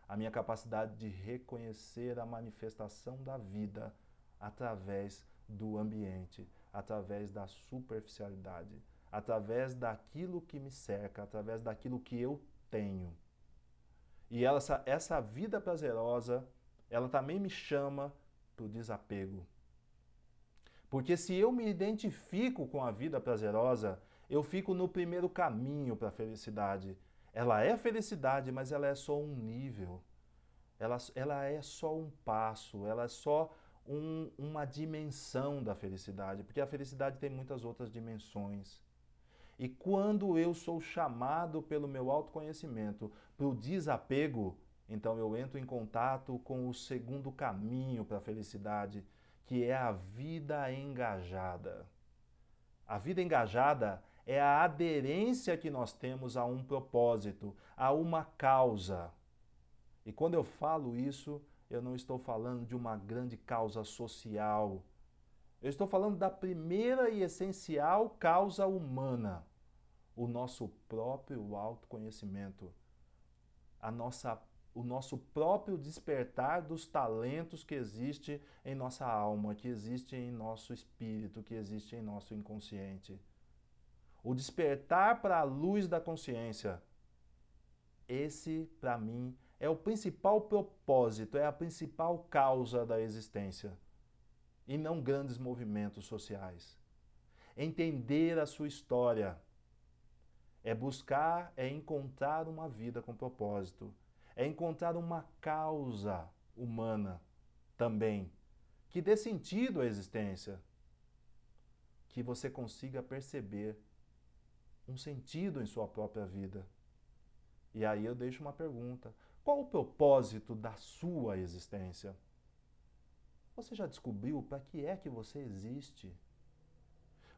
A minha capacidade de reconhecer a manifestação da vida através do ambiente, através da superficialidade, através daquilo que me cerca, através daquilo que eu tenho. E essa vida prazerosa, ela também me chama para o desapego. Porque se eu me identifico com a vida prazerosa, eu fico no primeiro caminho para a felicidade. Ela é felicidade, mas ela é só um nível. Ela é só um passo, ela é só uma dimensão da felicidade, porque a felicidade tem muitas outras dimensões. E quando eu sou chamado pelo meu autoconhecimento para o desapego, então eu entro em contato com o segundo caminho para a felicidade, que é a vida engajada. A vida engajada é a aderência que nós temos a um propósito, a uma causa. E quando eu falo isso, eu não estou falando de uma grande causa social. Eu estou falando da primeira e essencial causa humana, o nosso próprio autoconhecimento, o nosso próprio despertar dos talentos que existe em nossa alma, que existe em nosso espírito, que existe em nosso inconsciente. O despertar para a luz da consciência. Esse, para mim, é o principal propósito, é a principal causa da existência. E não grandes movimentos sociais. Entender a sua história é buscar, é encontrar uma vida com propósito, é encontrar uma causa humana também, que dê sentido à existência, que você consiga perceber um sentido em sua própria vida. E aí eu deixo uma pergunta: qual o propósito da sua existência? Você já descobriu para que é que você existe?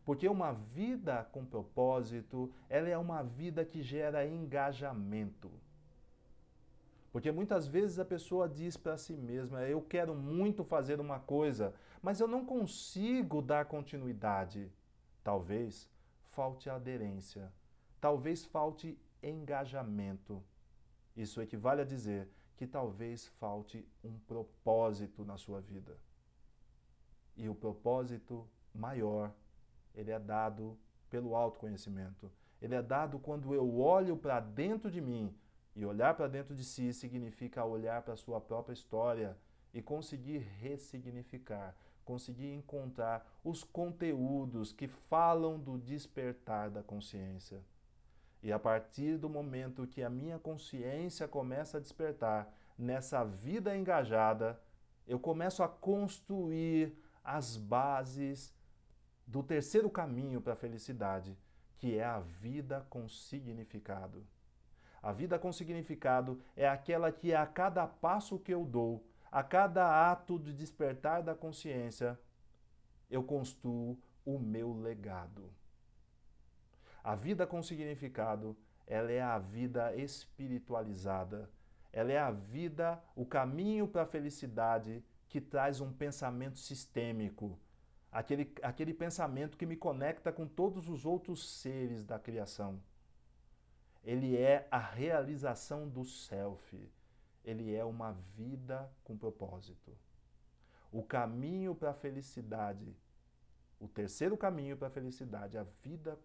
Porque uma vida com propósito, ela é uma vida que gera engajamento. Porque muitas vezes a pessoa diz para si mesma: eu quero muito fazer uma coisa, mas eu não consigo dar continuidade. Talvez falte aderência, talvez falte engajamento. Isso equivale a dizer que talvez falte um propósito na sua vida. E o propósito maior, ele é dado pelo autoconhecimento. Ele é dado quando eu olho para dentro de mim. E olhar para dentro de si significa olhar para a sua própria história e conseguir ressignificar, conseguir encontrar os conteúdos que falam do despertar da consciência. E a partir do momento que a minha consciência começa a despertar nessa vida engajada, eu começo a construir as bases do terceiro caminho para a felicidade, que é a vida com significado. A vida com significado é aquela que a cada passo que eu dou, a cada ato de despertar da consciência, eu construo o meu legado. A vida com significado ela é a vida espiritualizada. Ela é a vida, o caminho para a felicidade que traz um pensamento sistêmico. Aquele pensamento que me conecta com todos os outros seres da criação. Ele é a realização do self. Ele é uma vida com propósito. O caminho para a felicidade, o terceiro caminho para a felicidade, a vida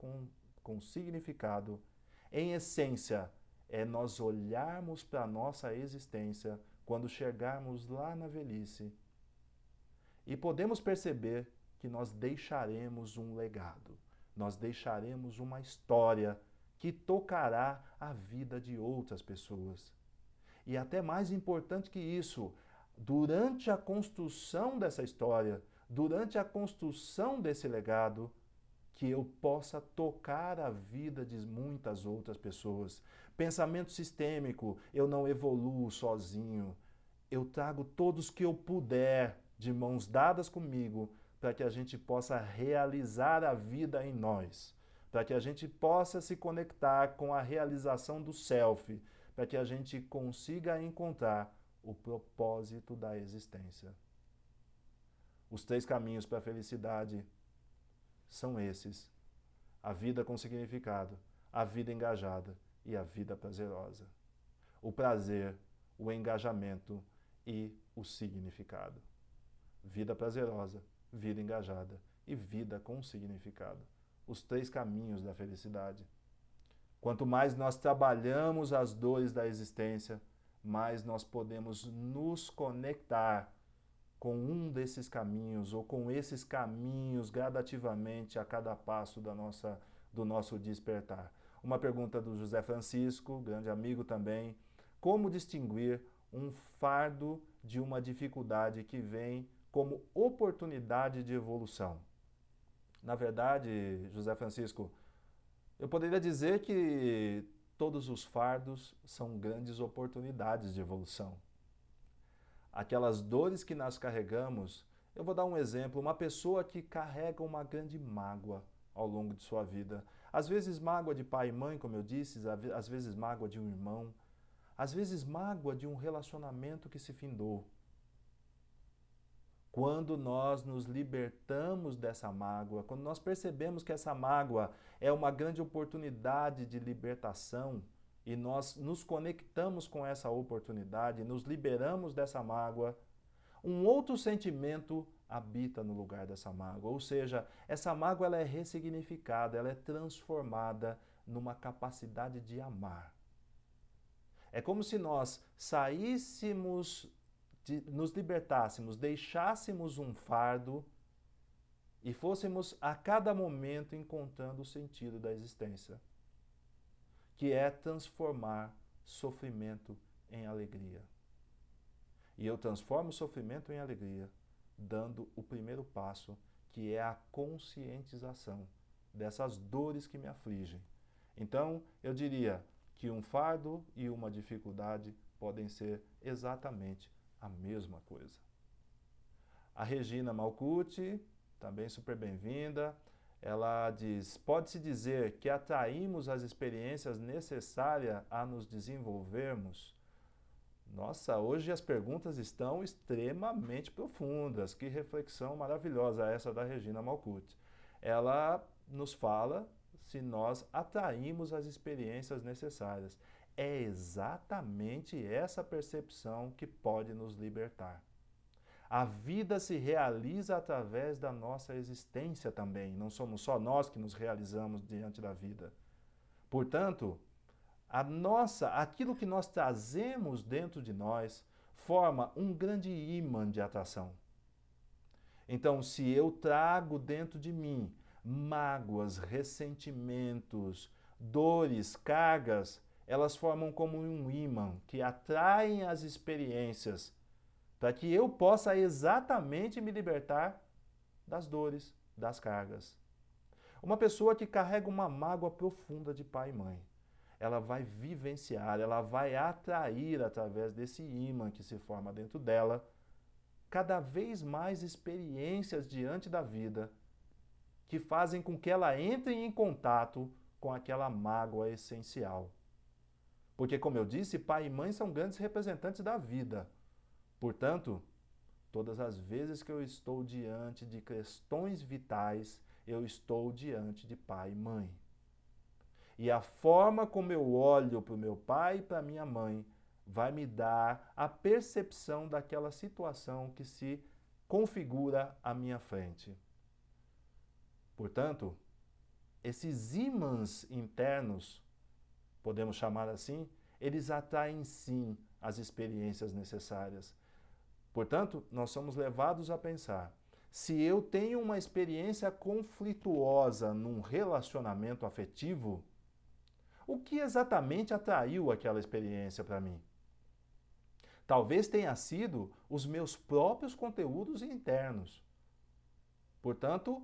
com significado, em essência, é nós olharmos para a nossa existência quando chegarmos lá na velhice e podemos perceber que nós deixaremos um legado, nós deixaremos uma história que tocará a vida de outras pessoas. E até mais importante que isso, durante a construção dessa história, durante a construção desse legado, que eu possa tocar a vida de muitas outras pessoas. Pensamento sistêmico, eu não evoluo sozinho. Eu trago todos que eu puder, de mãos dadas comigo, para que a gente possa realizar a vida em nós, para que a gente possa se conectar com a realização do self, para que a gente consiga encontrar o propósito da existência. Os 3 caminhos para a felicidade são esses: a vida com significado, a vida engajada e a vida prazerosa. O prazer, o engajamento e o significado. Vida prazerosa, vida engajada e vida com significado. Os 3 caminhos da felicidade. Quanto mais nós trabalhamos as dores da existência, mais nós podemos nos conectar com um desses caminhos ou com esses caminhos gradativamente a cada passo do nosso despertar. Uma pergunta do José Francisco, grande amigo também: como distinguir um fardo de uma dificuldade que vem como oportunidade de evolução? Na verdade, José Francisco, eu poderia dizer que todos os fardos são grandes oportunidades de evolução. Aquelas dores que nós carregamos, eu vou dar um exemplo, uma pessoa que carrega uma grande mágoa ao longo de sua vida. Às vezes mágoa de pai e mãe, como eu disse, às vezes mágoa de um irmão, às vezes mágoa de um relacionamento que se findou. Quando nós nos libertamos dessa mágoa, quando nós percebemos que essa mágoa é uma grande oportunidade de libertação, e nós nos conectamos com essa oportunidade, nos liberamos dessa mágoa, um outro sentimento habita no lugar dessa mágoa. Ou seja, essa mágoa ela é ressignificada, ela é transformada numa capacidade de amar. É como se nós saíssemos, nos libertássemos, deixássemos um fardo e fôssemos a cada momento encontrando o sentido da existência, que é transformar sofrimento em alegria. E eu transformo o sofrimento em alegria, dando o primeiro passo, que é a conscientização dessas dores que me afligem. Então, eu diria que um fardo e uma dificuldade podem ser exatamente a mesma coisa. A Regina Malcuti, também super bem-vinda. Ela diz: pode-se dizer que atraímos as experiências necessárias a nos desenvolvermos? Nossa, hoje as perguntas estão extremamente profundas. Que reflexão maravilhosa essa da Regina Malcuti. Ela nos fala se nós atraímos as experiências necessárias. É exatamente essa percepção que pode nos libertar. A vida se realiza através da nossa existência também. Não somos só nós que nos realizamos diante da vida. Portanto, aquilo que nós trazemos dentro de nós forma um grande ímã de atração. Então, se eu trago dentro de mim mágoas, ressentimentos, dores, cargas, elas formam como um ímã que atraem as experiências para que eu possa exatamente me libertar das dores, das cargas. Uma pessoa que carrega uma mágoa profunda de pai e mãe, ela vai vivenciar, ela vai atrair através desse ímã que se forma dentro dela, cada vez mais experiências diante da vida que fazem com que ela entre em contato com aquela mágoa essencial. Porque, como eu disse, pai e mãe são grandes representantes da vida. Portanto, todas as vezes que eu estou diante de questões vitais, eu estou diante de pai e mãe. E a forma como eu olho para o meu pai e para a minha mãe vai me dar a percepção daquela situação que se configura à minha frente. Portanto, esses ímãs internos, podemos chamar assim, eles atraem sim as experiências necessárias. Portanto, nós somos levados a pensar: se eu tenho uma experiência conflituosa num relacionamento afetivo, o que exatamente atraiu aquela experiência para mim? Talvez tenha sido os meus próprios conteúdos internos. Portanto,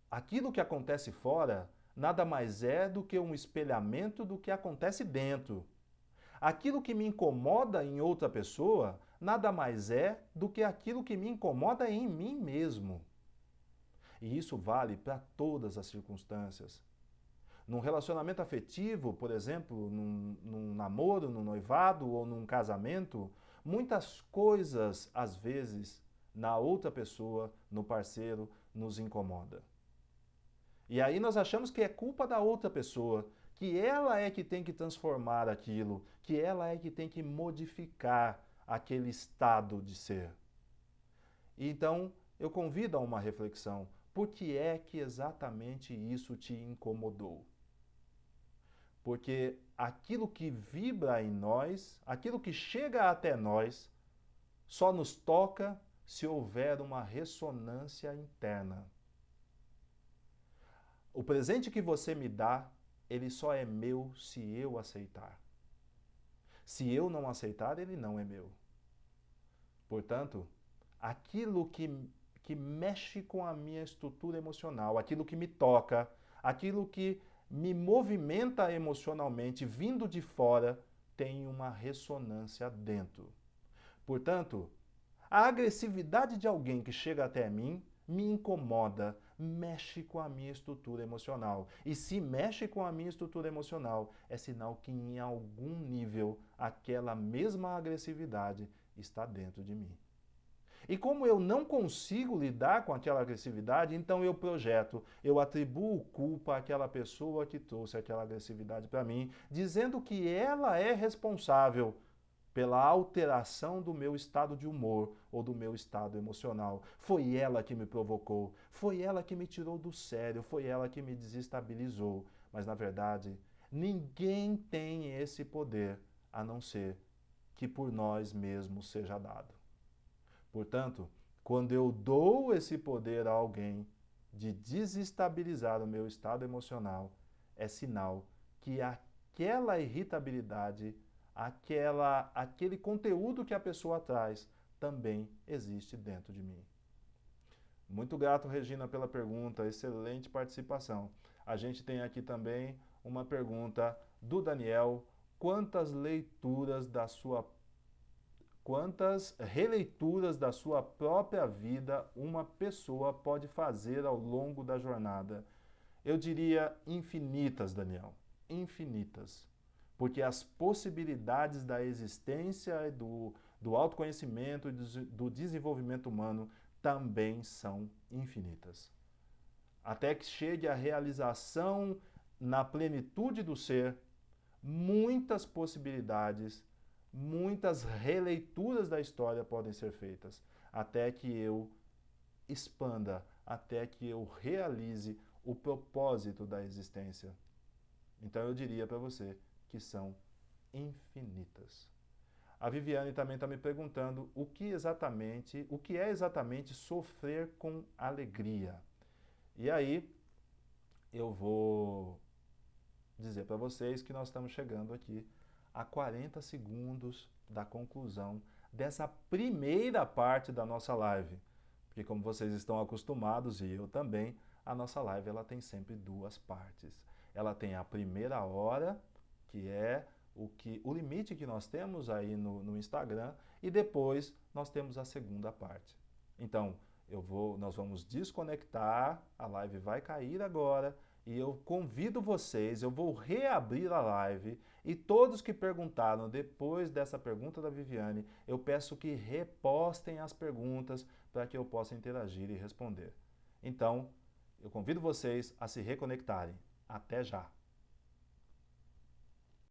aquilo que acontece fora nada mais é do que um espelhamento do que acontece dentro. Aquilo que me incomoda em outra pessoa nada mais é do que aquilo que me incomoda em mim mesmo. E isso vale para todas as circunstâncias. Num relacionamento afetivo, por exemplo, num namoro, num noivado ou num casamento, muitas coisas, às vezes, na outra pessoa, no parceiro, nos incomoda. E aí nós achamos que é culpa da outra pessoa, que ela é que tem que transformar aquilo, que ela é que tem que modificar aquele estado de ser. Então, eu convido a uma reflexão. Por que é que exatamente isso te incomodou? Porque aquilo que vibra em nós, aquilo que chega até nós, só nos toca se houver uma ressonância interna. O presente que você me dá, ele só é meu se eu aceitar. Se eu não aceitar, ele não é meu. Portanto, aquilo que mexe com a minha estrutura emocional, aquilo que me toca, aquilo que me movimenta emocionalmente vindo de fora, tem uma ressonância dentro. Portanto, a agressividade de alguém que chega até mim me incomoda, mexe com a minha estrutura emocional. E se mexe com a minha estrutura emocional, é sinal que em algum nível aquela mesma agressividade está dentro de mim. E como eu não consigo lidar com aquela agressividade, então eu projeto, eu atribuo culpa àquela pessoa que trouxe aquela agressividade para mim, dizendo que ela é responsável pela alteração do meu estado de humor ou do meu estado emocional. Foi ela que me provocou, foi ela que me tirou do sério, foi ela que me desestabilizou. Mas na verdade, ninguém tem esse poder a não ser que por nós mesmos seja dado. Portanto, quando eu dou esse poder a alguém de desestabilizar o meu estado emocional, é sinal que aquela irritabilidade, aquele conteúdo que a pessoa traz, também existe dentro de mim. Muito grato, Regina, pela pergunta, excelente participação. A gente tem aqui também uma pergunta do Daniel: quantas releituras da sua própria vida uma pessoa pode fazer ao longo da jornada? Eu diria infinitas, Daniel, infinitas. Porque as possibilidades da existência, do autoconhecimento e do desenvolvimento humano também são infinitas. Até que chegue a realização na plenitude do ser, muitas possibilidades, muitas releituras da história podem ser feitas, até que eu expanda, até que eu realize o propósito da existência. Então eu diria para você que são infinitas. A Viviane também está me perguntando o que é exatamente sofrer com alegria. E aí eu vou dizer para vocês que nós estamos chegando aqui a 40 segundos da conclusão dessa primeira parte da nossa live. Porque como vocês estão acostumados, e eu também, a nossa live ela tem sempre duas partes. Ela tem a primeira hora, que é o limite que nós temos aí no Instagram, e depois nós temos a segunda parte. Então, nós vamos desconectar, a live vai cair agora, e eu convido vocês, eu vou reabrir a live e todos que perguntaram depois dessa pergunta da Viviane, eu peço que repostem as perguntas para que eu possa interagir e responder. Então, eu convido vocês a se reconectarem. Até já!